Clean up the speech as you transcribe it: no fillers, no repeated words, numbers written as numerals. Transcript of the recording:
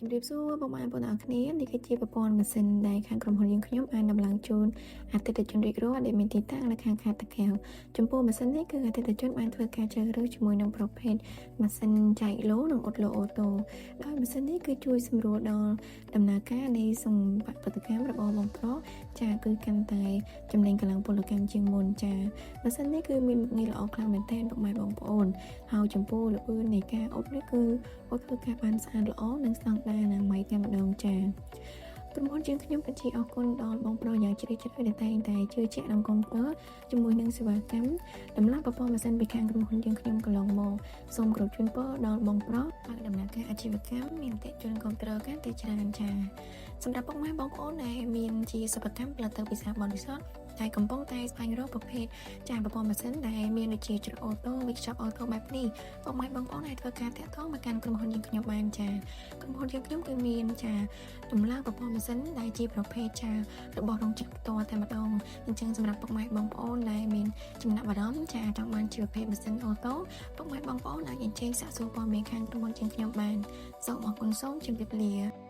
ជំរាបសួរបងប្អូនបងប្អូនគ្នានេះគឺជាប្រព័ន្ធម៉ាស៊ីនដែលខាងក្រុមហ៊ុនយើងខ្ញុំបានដំឡើងជូនអតិថិជនរាជរាល់ដែលមានទីតាំងនៅខាងខេត្តតាកែវចំពោះម៉ាស៊ីននេះគឺអតិថិជនបានធ្វើការជ្រើសរើសជាមួយនឹងប្រភេទម៉ាស៊ីនចែកឡូនិងអ៊ុតឡូអូតូដោយម៉ាស៊ីននេះគឺជួយសម្រួលដល់ដំណើរការនៃសម្បត្តិកម្មរបស់បងប្រុសចាគឺកាន់តែចំណេញកម្លាំងពលកម្មជាងមុនចាម៉ាស៊ីននេះគឺមានមុខងារល្អខ្លាំងមែនទែនពុកម៉ែបងប្អូនហើយចំពោះល្បឿននៃការអ៊ុតនេះគឺអ៊ុតធ្វើការបានស្អាតល្អនិងស្តង់ដារអនាម័យតែម្ដងចាក្រុមហ៊ុនយើងខ្ញុំពិតជាអរគុណដល់បងប្រុសយ៉ាងជ្រាលជ្រៅដែលតែងតែជឿជាក់និងគាំទ្រជាមួយនឹងសេវាកម្មដំឡើងប្រព័ន្ធម៉ាស៊ីនពីខាងក្រុមហ៊ុនយើងខ្ញុំកន្លងមកសូមគោរពជូនពរដល់បងប្រុសឲ្យដំណើរការអាជីវកម្មមានអតិថិជនគាំទ្រកាន់តែច្រើនចាសម្រាប់ពុកម៉ែបងប្អូនដែលមានជាសិប្បកម្មផលិតទៅពីសារបរិសុទ្ធតែកំពុងតែស្វែងរកប្រភេទចាប្រព័ន្ធម៉ាស៊ីនដែលមានដូចជាច្រកអូតូវិកឆាប់អូតូបែបនេះពុកម៉ែបងប្អូនអាចធ្វើការតាក់ទងមកកាន់ក្រុមហ៊ុនយើងខ្ញុំបានចាក្រុមហ៊ុនយើងខ្ញុំគឺមានចាដំឡើងប្រព័ន្ធម៉ាស៊ីនដែលជាប្រភេទចារបស់រោងចក្រផ្ទាល់តែម្ដងអញ្ចឹងសម្រាប់ពុកម៉ែបងប្អូនដែលមានចំណាប់អារម្មណ៍ចាចង់បានជាប្រភេទម៉ាស៊ីនអូតូពុកម៉ែបងប្អូនអាចអញ្ជើញសាកសួរព័ត៌មានខាងក្រុមហ៊ុនយើងខ្ញុំបានសូមអរគុណសូមជម្រាបលា